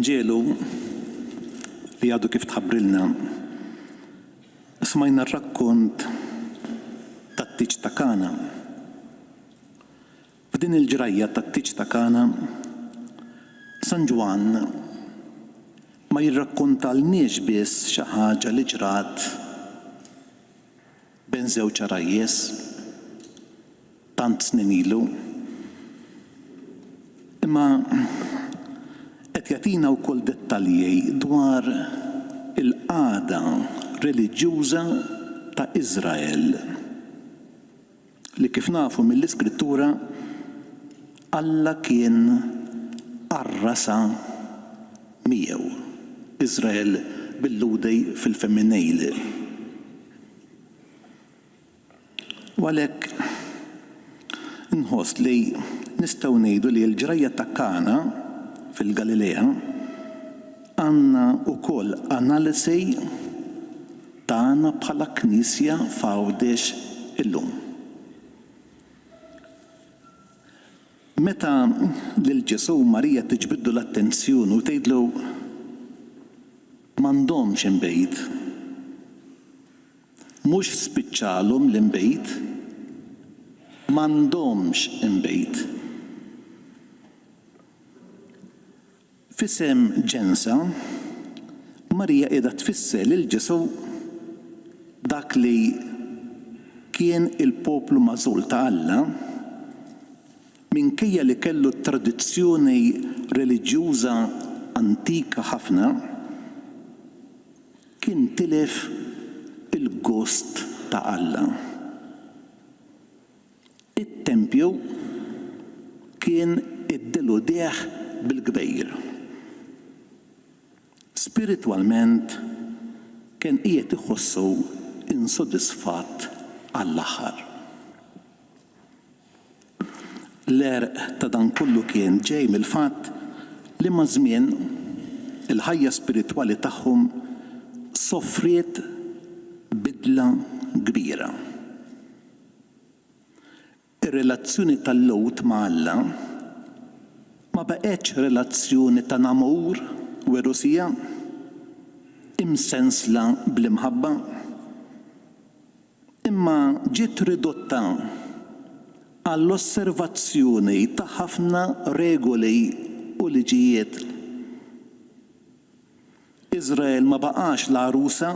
ġelu li għadu kif tħabbrilna smajna r-rakkont tat-tiġ ta' Kana. F'din il-ġrajja tat-tiġ ta' Kana, San Ġwan ma jirrakkontalniex biss xi ħaġa li ġrat bejn żewġ arajjes tant snin ilu, imma qed jagħtina wkoll dettalji dwar il-għada reliġjuża ta' Iżrael li kif nafu mill-Iskrittura Alla kien arrasa miegħu. Iżrael bil-ludej fil-femminejli. U għalhekk inħoss li nistgħu ngħidu li l-ġrajja ta' Kana fil-Galilea għandna wkoll analisi tagħna bħala Knisja f'Għawdex illum. Meta lil Ġesu u Marija tiġbidlu l-attenzjoni u tgħidlu m'għandhomx inbejt, mhux spiċċalhom l-inbejt, m'għandhomx inbejt. F'isem ġensa, Marija qiegħda tfisser lil Ġesu dak li kien il-poplu magħżul ta' Alla minkejja li kellu tradizzjoni reliġjuża antika ħafna, kien tilef il-gost ta' Alla. It-tempju kien iddilu deħ bil-gbejr. Spiritwalment kien qiegħed iħossu insodisfatt għall-aħħar. L-għerq ta' dan kollu kien ġej mill-fatt li ma' żmien il-ħajja spiritwali tagħhom soffriet bidla kbira. Ir-relazzjoni tal-Lowt ma' Alla ma baqgħetx relazzjoni ta' namur u erosija imsensla bl-imħabba, imma ġiet ridotta għall-osservazzjoni ta' ħafna regoli u liġijiet. Iżrael ma baqax l-għarusa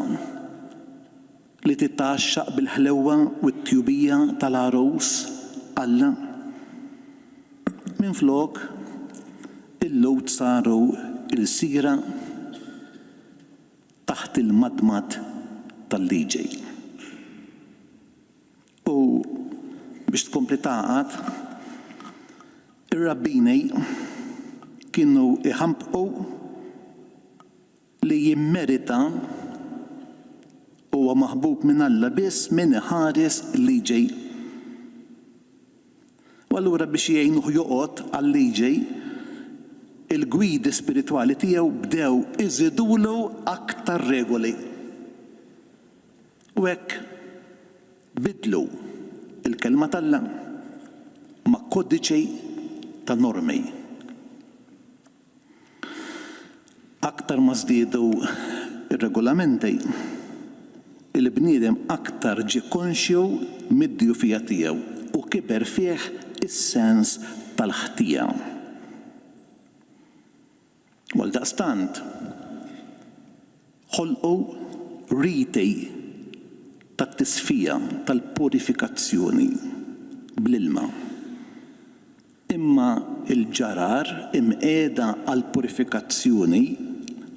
li titaxxaq bil-ħlewwa u t-tjubija tal-għarus Alla. Minflok il-Lowt saru il-sira taħt il-madmat tal-liġej. U biex tkompli taqgħod, ir-rabbini kienu iħampqu li jimmerita huwa maħbub minn Alla biss min iħares il-liġej. U allura biex jgħinuh joqgħod għal-liġej, il-gwidi spiritwali tiegħu bdew iżidulu aktar regoli. U hekk bidlu il-kelma tal-Alla ma' kodiċi ta' normi. Aktar ma żdiedu ir-regolamenti, il-bniedem aktar ġie konxju mid-djufija tiegħu u kiber fih is-sens tal-ħtija. Għaldaqstant ħolqu riti tat-tisfija tal-purifikazzjoni bl-ilma. Imma il-ġarar imqiegħda għall-purifikazzjoni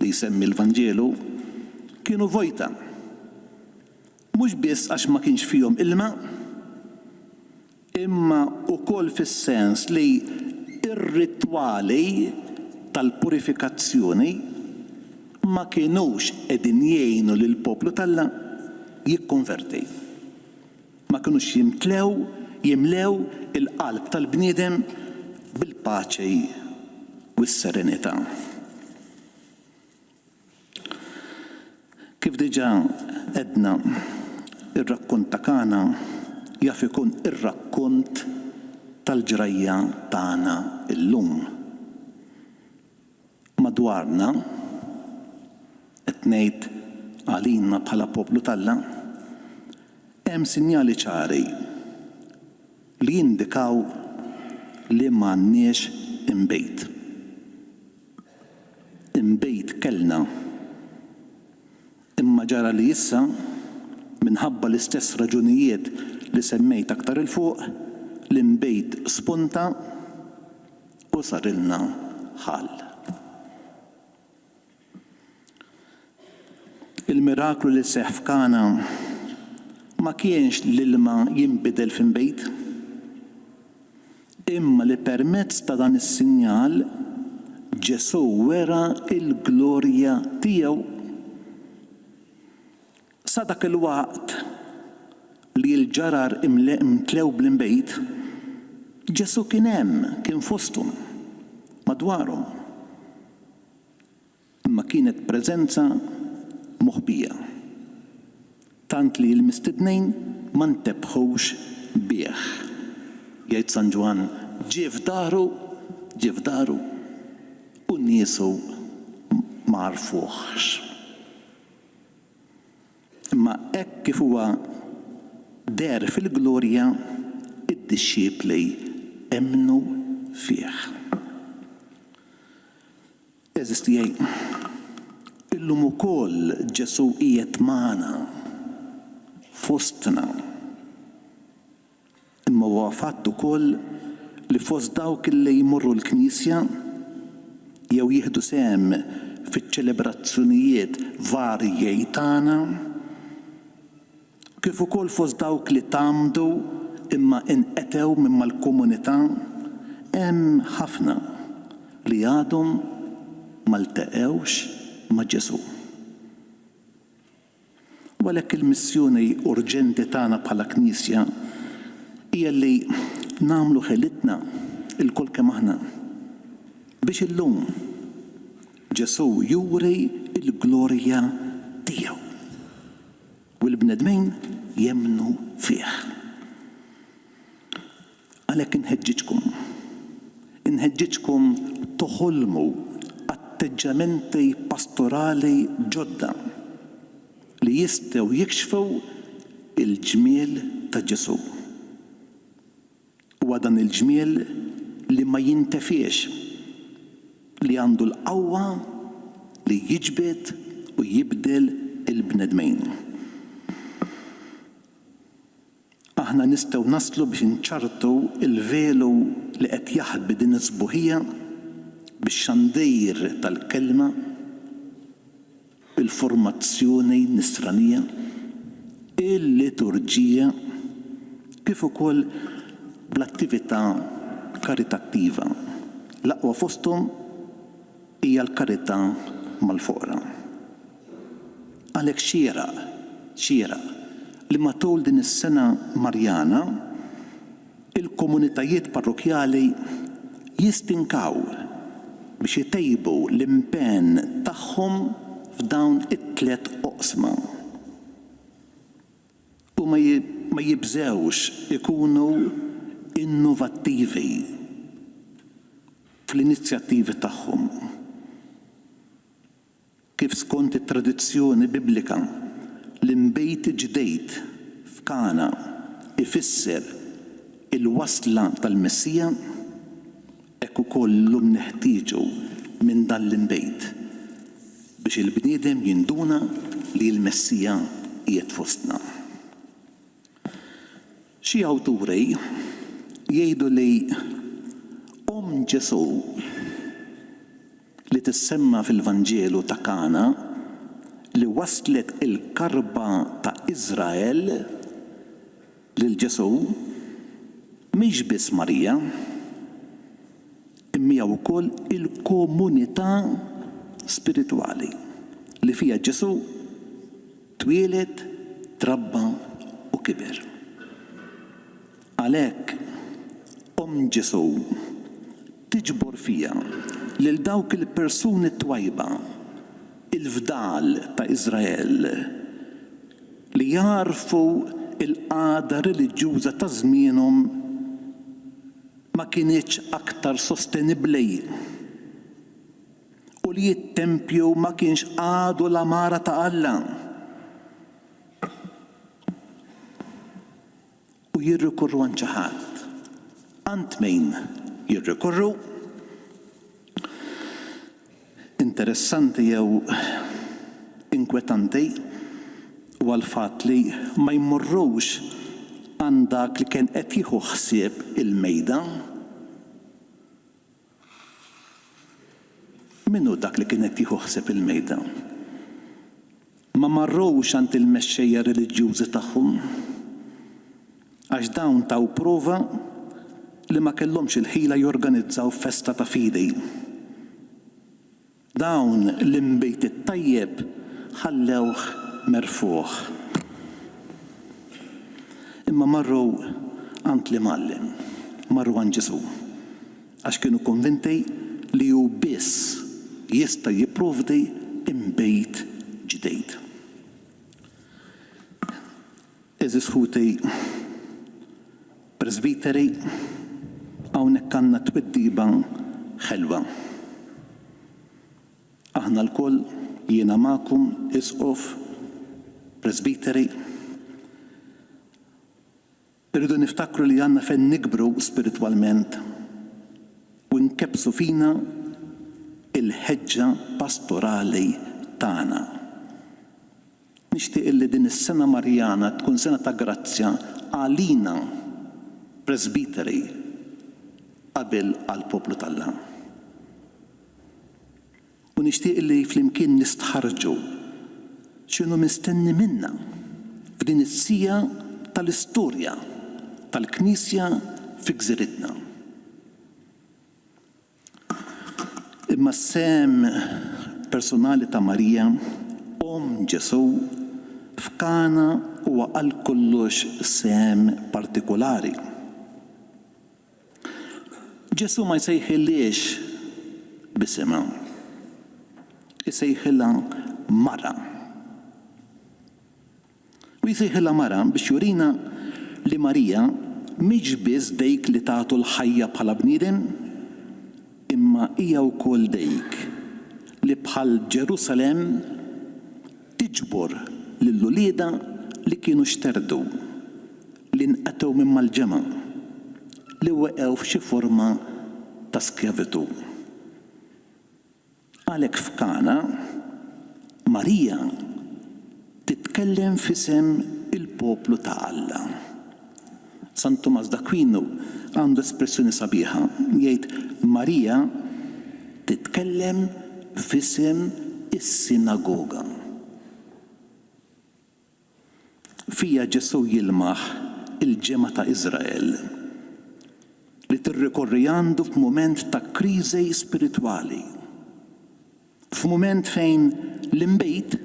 li jsemmi l-Vanġelu kienu vojta. Mhux biss għax ma kienx fihom ilma, imma wkoll fis-sens li ir-ritwali tal-purifikazzjoni ma kienux qegħdin jgħinu lill-poplu tal-Alla jikkonverti. Ma kienux jimlew il-qalb tal-bniedem bil-paċi u s-serenità. Kif diġà għedna ir-rakkont ta' Kana jaf ikun ir-rakkont tal-ġrajja tagħna illum. dwarna, qed ngħid għalina bħala poplu tal-Alla, hemm sinjali ċari li jindikaw li m'għandniex imbejt. Imbejt kellna, imma ġara li issa minħabba l-istess raġunijiet li semmejt aktar il fuq, l-imbejt spunta u sarilna ħall. Il-miraklu li seħħ f'Kana ma kienx l-ilma jinbidel f'imbejt, imma li permezz ta' dan is-sinjal Ġesu wera il-glorja tiegħu. Sa dak il-waqt li l-ġarar imtlew bl-imbejt, Ġesu kien hemm, kien fosthom, madwarhom. Imma kienet preżenza moħbija. Tant li l-mistednin ma ntebħux bih. Jgħid San Ġwan, ġie f'daru u niesu ma rfuhx. Imma hekk kif huwa der fil-glorja, id-dixxiepli emmnu fih. Eżis tiegħi, illum ukoll Ġesu qiegħed magħna fostna. Imma huwa fatt ukoll li fost dawk li jmorru l-Knisja jew jieħdu sehem fiċ-ċelebrazzjonijiet varji tagħna, kif ukoll fost dawk li tgħamdu imma inqetew minn mal-komunità, hemm ħafna li għadhom ma ltaqewx ma' Ġesu. Għalhekk il-missjoni urġenti tagħna bħala Knisja hija li nagħmlu ħelitna il-kol kemm aħna biex illum Ġesu juri il-glorja tiegħu u l-bnedmin jemmnu fih. Għalhekk inħeġġiġkom toħolmu atteġġamenti pastorali ġodda li jistgħu jikxfu il-ġmiel ta' Ġesu. Huwa dan il-ġmiel li ma jintefiex, li għandu l-qawwa li jiġbed u jibdel il-bnedmin. Aħna nistgħu naslu biex nċartu il-velu li qed jaħbi din is-sbuħija bix-xandir tal-kelma, il-formazzjoni nisranija, il-liturġija, kif ukoll bl-attività karitattiva. L-aqwa fosthom hija l-karità mal-foqra. Għalhekk xieraq li matul din is-sena Marjana il-komunitajiet parrokjali jistinkaw biex jitejbu l-impenn tagħhom f'dawn it-tliet oqsma. U ma jibżewx ikunu innovattivi fl-inizjattivi tagħhom. Kif skont it-tradizzjoni biblika l-imbejt ġdejt f'Kana ifisser il-wasla tal-Messija, hekk ukoll llum neħtieġu minn dan l-imbejt biex il-bniedem jinduna li l-Messija qiegħed fostna. Xi awturi jgħidu li Ġesu li tissemma fil-Vanġelu ta' Kana li waslet il-karba ta' Iżrael lil Ġesu mhix biss Marija, imma wkoll il-komunità spiritwali li fiha Ġesu twieled, trabba u kiber. Għalhekk Ġesu tiġbor fija lil dawk il-persuni twajba, il-fdal ta' Iżrael li jarfu il-qagħda reliġjuża ta' żmienhom ma kienitx aktar sostenibbli u li t-tempju ma kienx għadu l-amara ta' Alla. U jirrikorru għand xi ħadd. Għand min jirrikorru? Interessanti jew inkwetanti u għal-fatt li ma jmorrux għand dak li kien qed jieħu ħsieb il-mejda. Minnu dak li kien qed jieħu ħsieb il-mejda? Ma marrux għand il-mexxejja reliġjużi tagħhom għax dawn taw prova li ma kellhomx il-ħila jorganizzaw festa ta' fidej. Dawn l-imbejt it-tajjeb ħallewh merfuħ. Imma marru għand li mallim, marru għand Ġesu, għax kienu konvinti li hu biss jista' jipprovdi imbejt ġdejd. Eżis ħuti Presbiteri, hawnhekk għandna tweddiba ħelwa. Aħna l-koll jiena magħkom isqof Presbiteri. Irridu niftakru li għandna fejn nikbru spiritwalment u nkebsu fina il-ħeġġa pastorali tagħna. Nixtieq li din is-sena Marjana tkun sena ta' grazzja għalina Presbiteri qabel għall-poplu tal-Alla. U nixtieq li flimkien nistħarġu x'inhu mistenni minna f'din is-sija tal-istorja tal-Knisja fi gżiritna. Imma s-sem personali ta' Marija, Ġesu, f'Kana huwa għal kollox sem partikolari. Ġesu ma jsejħilix b'isima, jsejħilha mara. U jsejħilha mara biex jurina li Marija mhix biss dik li tagħtu l-ħajja bħala bniedem, imma hija wkoll dik li bħal Ġerusalemm tiġbor lill-ulieda li kienu xterdu, li nqatgħu minn mal-ġema, li weqgħu f'xi forma ta' skjavitu. Għalhekk f'Kana Marija titkellem f'isem il-poplu ta' Alla. San Tomas d'Aquino għandu espressjoni sabiħa, jgħid Marija titkellem f'isem is-sinagoga. Fija Ġesu jilmaħ il-ġema ta' Iżrael li tirrikorri għandu f'mument ta' kriżi spiritwali, f'mument fejn l-imbejt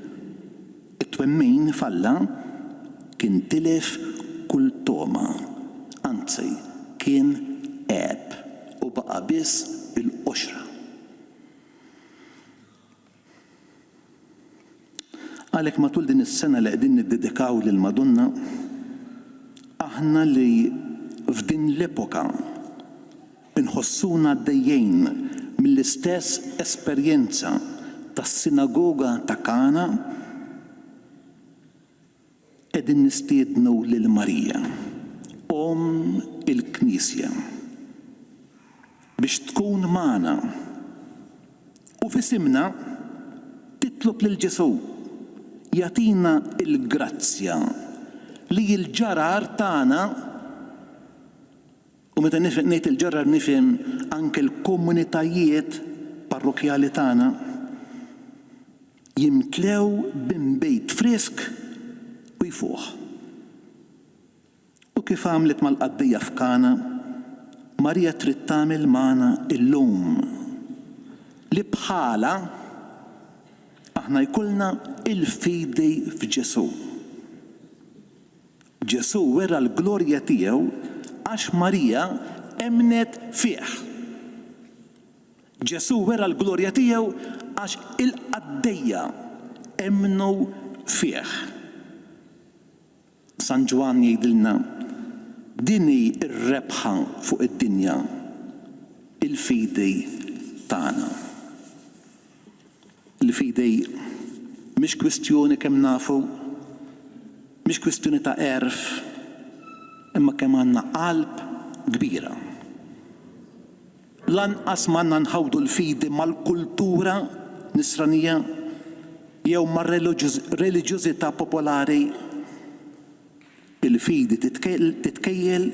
it-twemmin falla kien tilef kull toma, anzi kien u baqa' biss il-qoxra. Għalhekk matul din is-sena li qegħdin niddedikaw lil Madonna, aħna li f'din l-epoka inħossuna għaddejjin mill-istess esperjenza tas-sinagoga ta' Kana, qegħdin nistiednu lil Marija, il-Knisja, biex tkun magħna u f'isimna titlob lil Ġesu jagħtina l-grazzja li l-ġarar tagħna, u meta ngħid il-ġarar nifhem anke l-komunitajiet parrokjali tagħna, jimtlew b'imbejt frisk u jfuh. U kif għamlet mal-qaddija f'Kana, Marija trid tagħmel magħna illum li bħala aħna jkollna il-fidej f'Ġesu. Ġesu wera l-glorja tiegħu għax Marija emnet fih. Ġesu wera l-glorja tiegħu għax il-qaddejja emnu fih. San Ġwan jgħidilna dini r-rebħa fuq id-dinja, il-fidej tagħna. il-fidej mhix kwistjoni kemm nafu, mhix kwistjoni ta' erf, imma kemm għandna qalb kbira. Lanqas m'għandna nħawdu l-fidi mal-kultura nisranija jew mar-reliġjużità popolari. Il-fidi titkejjel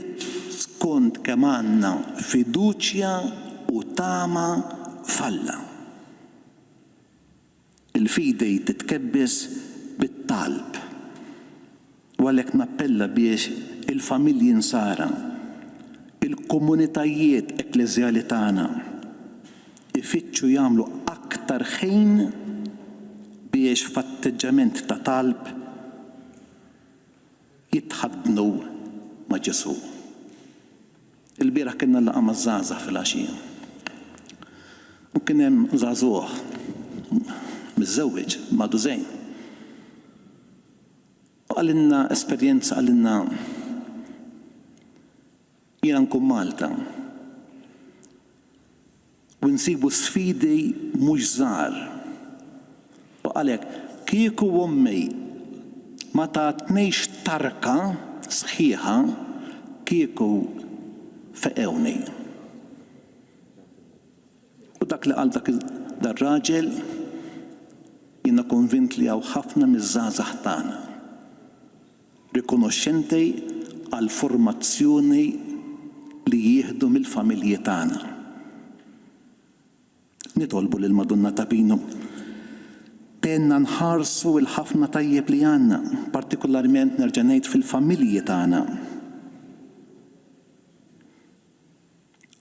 skont kemm għandna fiduċja u tama f'Alla. Il-fidej titkebbes bit-talb. U għalhekk nappella biex il-familji nsara, il-komunitajiet ekklesjali tagħna ifittxu jagħmlu aktar ħin biex f'atteġġament ta' talb jitħaddnu ma' Ġesu. Il-bieraħ kienna laqgħa maż-żgħażagħ fil-għaxija. U kien hemm żagħżugħ miż-żewġ madu żejn. U għalilna esperjenza għalilna jiena nkun Malta u nsibu sfidi mhux żgħar. U għalhekk kieku ommi ma tatnejx tarka sħiħa kieku feqewni. U dak li qal dak dar-raġel jiena konvint li hawn ħafna miż-żgħażagħ tagħna rikonoxxenti għall formazzjoni li jieħdu mill-familji tagħna. Nitolbu lil Madonna ta' Pino tenna nħarsu l-ħafna tajjeb li għandna, partikolarment nerġa' ngħid fil-familji tagħna.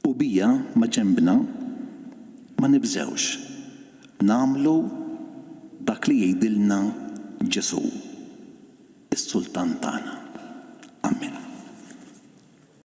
U bija ma' ġembna ma nibżewx nagħmlu dak li jgħidilna Ġesu, is-Sultan tagħna.